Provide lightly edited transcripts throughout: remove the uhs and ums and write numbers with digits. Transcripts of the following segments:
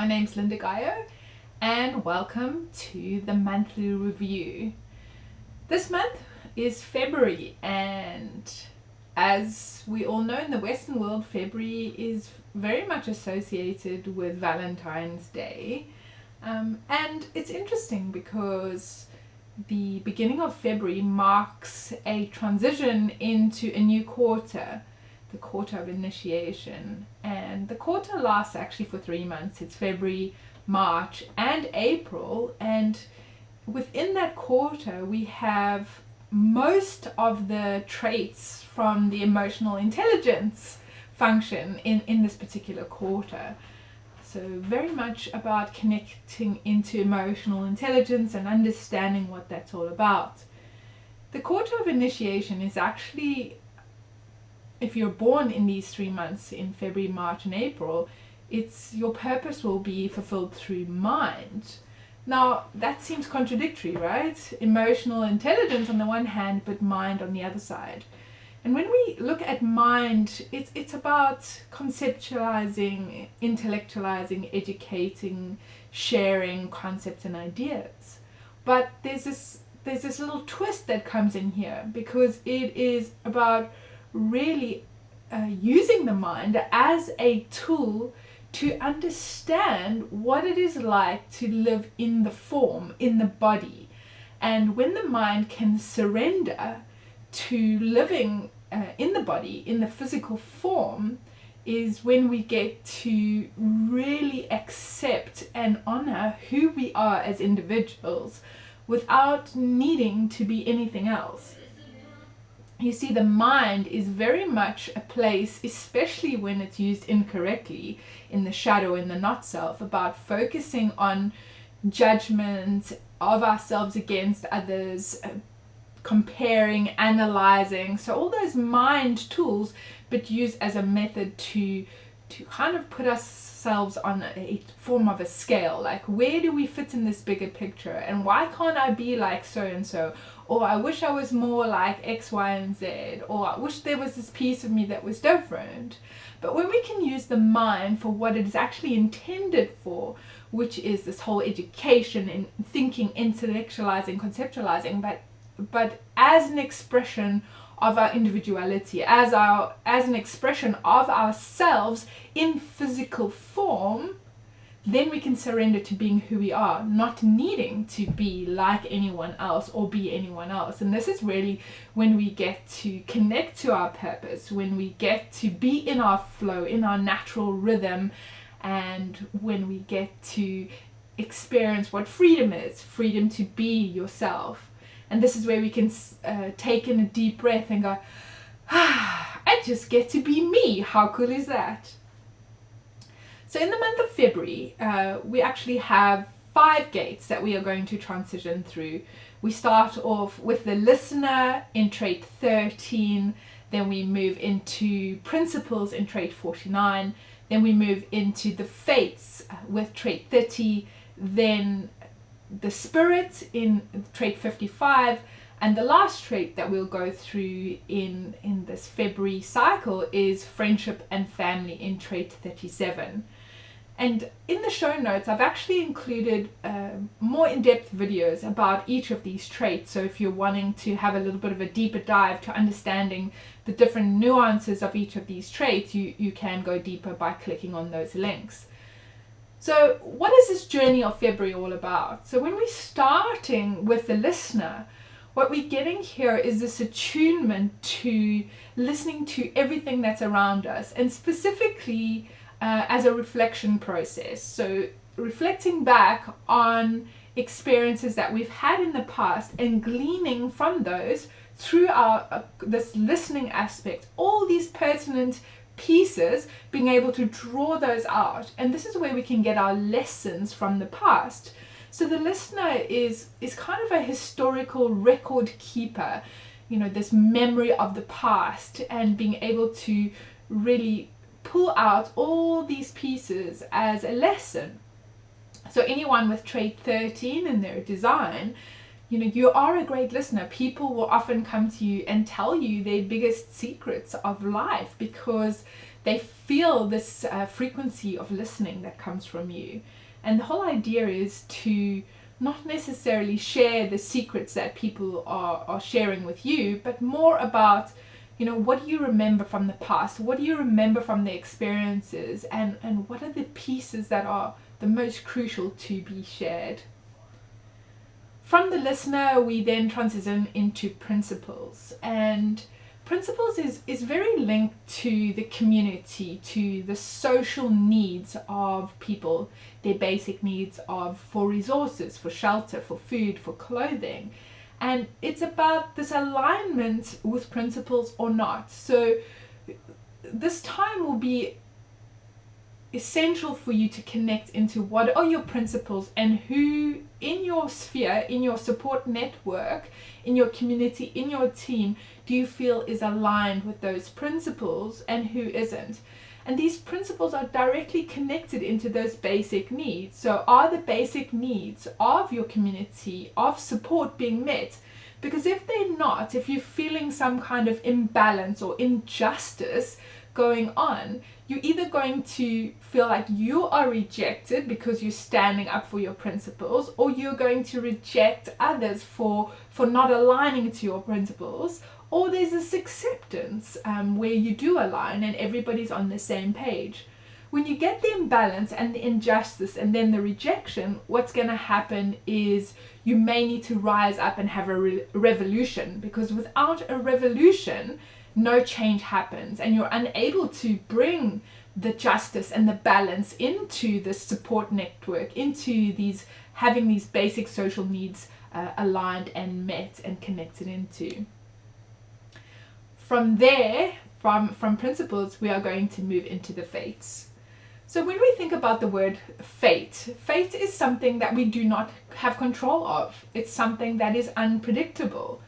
My name's Lynda Gaiao and welcome to the monthly review. This month is February, and as we all know in the Western world, February is very much associated with Valentine's Day. And it's interesting because the beginning of February marks a transition into a new quarter, the quarter of initiation. And the quarter lasts actually for 3 months. It's February, March and April, and within that quarter we have most of the traits from the emotional intelligence function in this particular quarter. So very much about connecting into emotional intelligence and understanding what that's all about. The quarter of initiation is actually, if you're born in these 3 months, in February, March and April, it's your purpose will be fulfilled through mind. Now that seems contradictory, right? Emotional intelligence on the one hand, but mind on the other side. And when we look at mind, it's about conceptualizing, intellectualizing, educating, sharing concepts and ideas. But there's this little twist that comes in here, because it is about really using the mind as a tool to understand what it is like to live in the form, in the body. And when the mind can surrender to living in the body, in the physical form, is when we get to really accept and honor who we are as individuals without needing to be anything else. You see, the mind is very much a place, especially when it's used incorrectly, in the shadow, in the not self, about focusing on judgment of ourselves against others, comparing, analyzing. So all those mind tools, but used as a method to kind of put ourselves on a form of a scale, like where do we fit in this bigger picture, and why can't I be like so and so, or I wish I was more like X, Y and Z, or I wish there was this piece of me that was different. But when we can use the mind for what it is actually intended for, which is this whole education and thinking, intellectualizing, conceptualizing, but as an expression of our individuality, as an expression of ourselves in physical form, then we can surrender to being who we are, not needing to be like anyone else or be anyone else. And this is really when we get to connect to our purpose, when we get to be in our flow, in our natural rhythm, and when we get to experience what freedom is, freedom to be yourself. And this is where we can take in a deep breath and go, I just get to be me. How cool is that? So in the month of February, we actually have 5 gates that we are going to transition through. We start off with the listener in trait 13, then we move into principles in trait 49, then we move into the fates with trait 30, then the spirit in trait 55, and the last trait that we'll go through in this February cycle is friendship and family in trait 37. And in the show notes I've actually included more in-depth videos about each of these traits, so if you're wanting to have a little bit of a deeper dive to understanding the different nuances of each of these traits, you can go deeper by clicking on those links. So what is this journey of February all about? So when we're starting with the listener, what we're getting here is this attunement to listening to everything that's around us, and specifically as a reflection process. So reflecting back on experiences that we've had in the past and gleaning from those through our this listening aspect, all these pertinent pieces, being able to draw those out. And this is where we can get our lessons from the past. So the listener is kind of a historical record keeper, you know, this memory of the past, and being able to really pull out all these pieces as a lesson. So anyone with trait 13 in their design You know, you are a great listener. People will often come to you and tell you their biggest secrets of life because they feel this frequency of listening that comes from you. And the whole idea is to not necessarily share the secrets that people are sharing with you, but more about, you know, what do you remember from the past? What do you remember from the experiences? And what are the pieces that are the most crucial to be shared? From the listener, we then transition into principles. And principles is very linked to the community, to the social needs of people, their basic needs for resources, for shelter, for food, for clothing. And it's about this alignment with principles or not. So this time will be essential for you to connect into what are your principles and who in your sphere, in your support network, in your community, in your team, do you feel is aligned with those principles and who isn't. And these principles are directly connected into those basic needs. So are the basic needs of your community, of support, being met? Because if they're not, if you're feeling some kind of imbalance or injustice going on, you're either going to feel like you are rejected because you're standing up for your principles, or you're going to reject others for not aligning to your principles, or there's this acceptance where you do align and everybody's on the same page. When you get the imbalance and the injustice and then the rejection, what's going to happen is you may need to rise up and have a revolution, because without a revolution, no change happens, and you're unable to bring the justice and the balance into the support network, into having these basic social needs aligned and met and connected into. From there, from principles, we are going to move into the fates. So when we think about the word fate is something that we do not have control of. It's something that is unpredictable.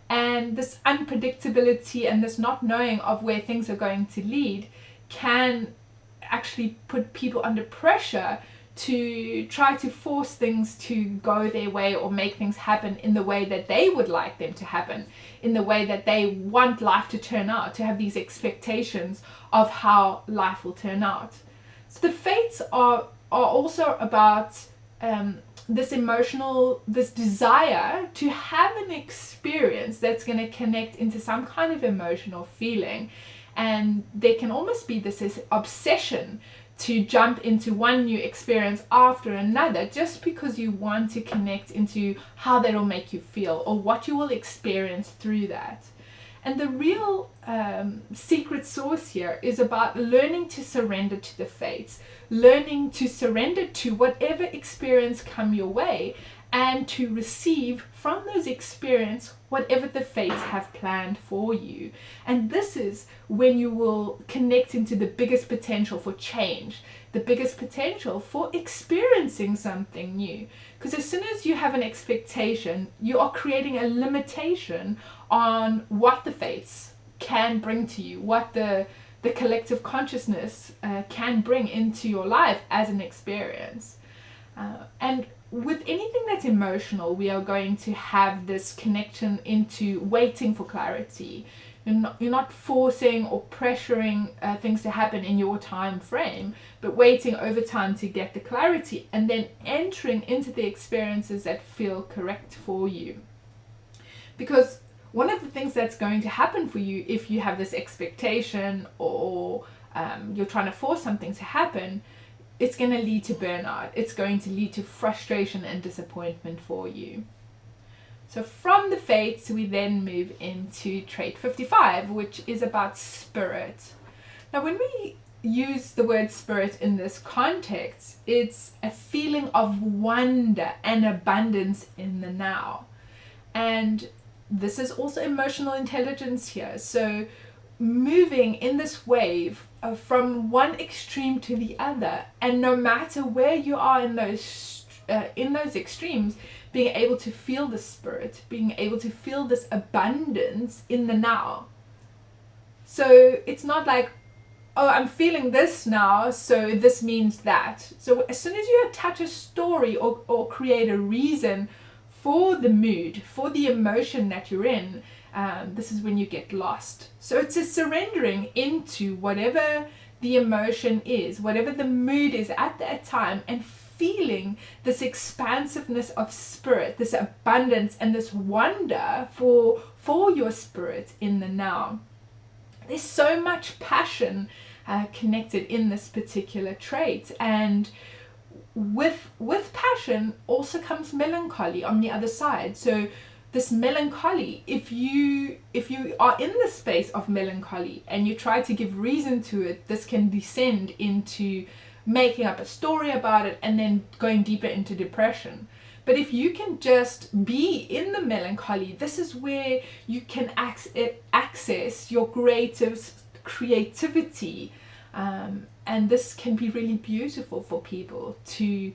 And this unpredictability and this not knowing of where things are going to lead can actually put people under pressure to try to force things to go their way or make things happen in the way that they would like them to happen, in the way that they want life to turn out, to have these expectations of how life will turn out. So the fates are also about this desire to have an experience that's going to connect into some kind of emotional feeling. And there can almost be this obsession to jump into one new experience after another just because you want to connect into how that'll make you feel or what you will experience through that. And the real secret sauce here is about learning to surrender to the fates, learning to surrender to whatever experience come your way, and to receive from those experiences whatever the fates have planned for you. And this is when you will connect into the biggest potential for change, the biggest potential for experiencing something new. Because as soon as you have an expectation, you are creating a limitation on what the fates can bring to you, what the collective consciousness can bring into your life as an experience. And with anything that's emotional, we are going to have this connection into waiting for clarity. You're not forcing or pressuring things to happen in your time frame, but waiting over time to get the clarity and then entering into the experiences that feel correct for you. Because one of the things that's going to happen for you if you have this expectation or you're trying to force something to happen, it's going to lead to burnout. It's going to lead to frustration and disappointment for you. So from the fates, we then move into trait 55, which is about spirit. Now, when we use the word spirit in this context, it's a feeling of wonder and abundance in the now. And this is also emotional intelligence here. So moving in this wave from one extreme to the other, and no matter where you are in those extremes, being able to feel the spirit, being able to feel this abundance in the now. So it's not like, oh, I'm feeling this now, so this means that. So as soon as you attach a story or create a reason for the mood, for the emotion that you're in, this is when you get lost. So it's a surrendering into whatever the emotion is, whatever the mood is at that time, and feeling this expansiveness of spirit, this abundance and this wonder for your spirit in the now. There's so much passion connected in this particular trait, and with passion also comes melancholy on the other side. So this melancholy, if you are in the space of melancholy and you try to give reason to it, this can descend into making up a story about it and then going deeper into depression. But if you can just be in the melancholy, this is where you can access your creativity, and this can be really beautiful for people to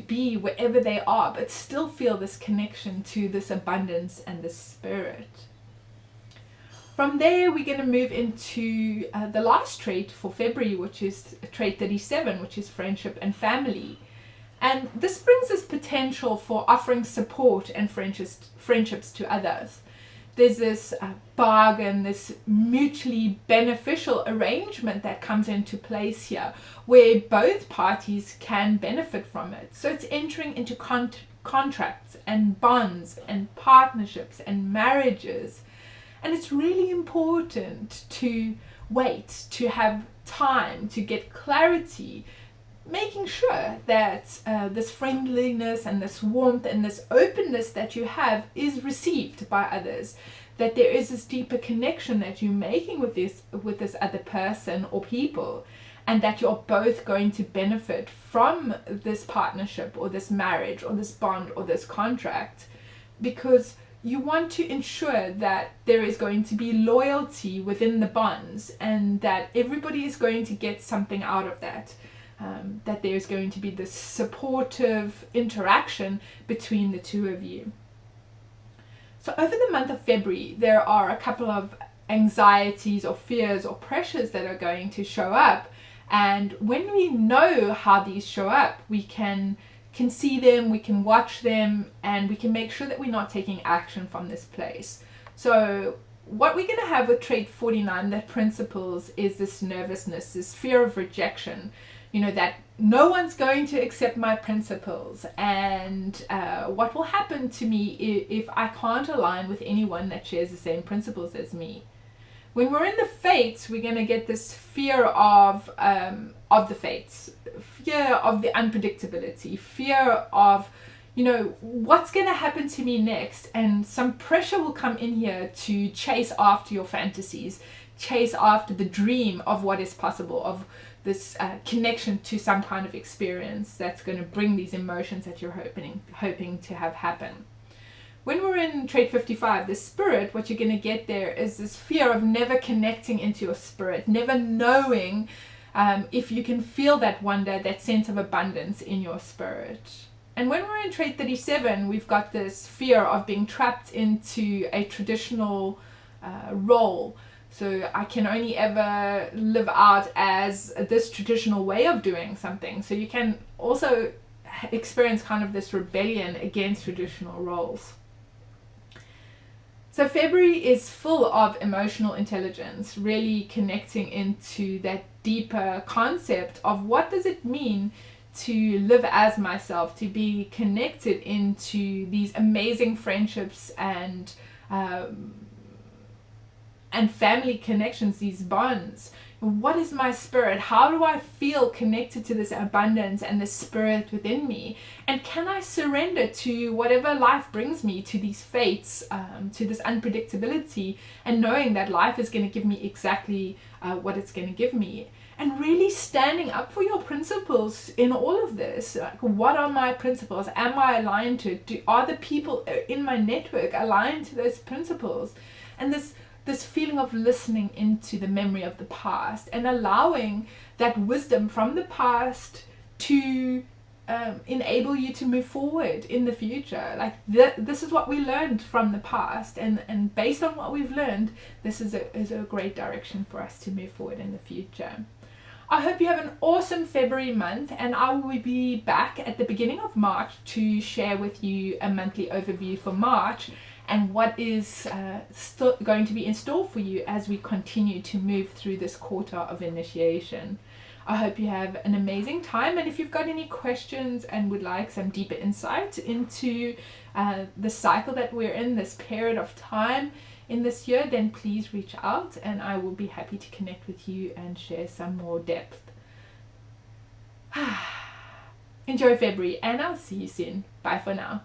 be wherever they are, but still feel this connection to this abundance and this spirit. From there, we're going to move into the last trait for February, which is trait 37, which is friendship and family. And this brings us potential for offering support and friendships to others. There's this bargain, this mutually beneficial arrangement that comes into place here, where both parties can benefit from it. So it's entering into contracts and bonds and partnerships and marriages. And it's really important to wait, to have time, to get clarity, making sure that this friendliness and this warmth and this openness that you have is received by others, that there is this deeper connection that you're making with this other person or people, and that you're both going to benefit from this partnership or this marriage or this bond or this contract, because you want to ensure that there is going to be loyalty within the bonds and that everybody is going to get something out of that. That there's going to be this supportive interaction between the two of you. So over the month of February, there are a couple of anxieties or fears or pressures that are going to show up. And when we know how these show up, we can see them, we can watch them, and we can make sure that we're not taking action from this place. So what we're going to have with trait 49, that principles, is this nervousness, this fear of rejection. You know, that no one's going to accept my principles, and what will happen to me if I can't align with anyone that shares the same principles as me. When we're in the fates, we're going to get this fear of the fates, fear of the unpredictability, fear of, you know, what's going to happen to me next, and some pressure will come in here to chase after your fantasies, chase after the dream of what is possible, of this connection to some kind of experience that's going to bring these emotions that you're hoping to have happen. When we're in trait 55, the spirit, what you're going to get there is this fear of never connecting into your spirit, never knowing if you can feel that wonder, that sense of abundance in your spirit. And when we're in trait 37, we've got this fear of being trapped into a traditional role. So I can only ever live out as this traditional way of doing something. So you can also experience kind of this rebellion against traditional roles. So February is full of emotional intelligence, really connecting into that deeper concept of what does it mean to live as myself, to be connected into these amazing friendships and family connections, these bonds. What is my spirit? How do I feel connected to this abundance and this spirit within me? And can I surrender to whatever life brings me, to these fates, to this unpredictability, and knowing that life is going to give me exactly what it's going to give me? And really standing up for your principles in all of this. Like, what are my principles? Am I aligned to it? Are the people in my network aligned to those principles? And this feeling of listening into the memory of the past and allowing that wisdom from the past to enable you to move forward in the future. Like this is what we learned from the past, and based on what we've learned, this is a great direction for us to move forward in the future. I hope you have an awesome February month, and I will be back at the beginning of March to share with you a monthly overview for March and what is still going to be in store for you as we continue to move through this quarter of initiation. I hope you have an amazing time, and if you've got any questions and would like some deeper insight into the cycle that we're in, this period of time in this year, then please reach out and I will be happy to connect with you and share some more depth. Enjoy February, and I'll see you soon. Bye for now.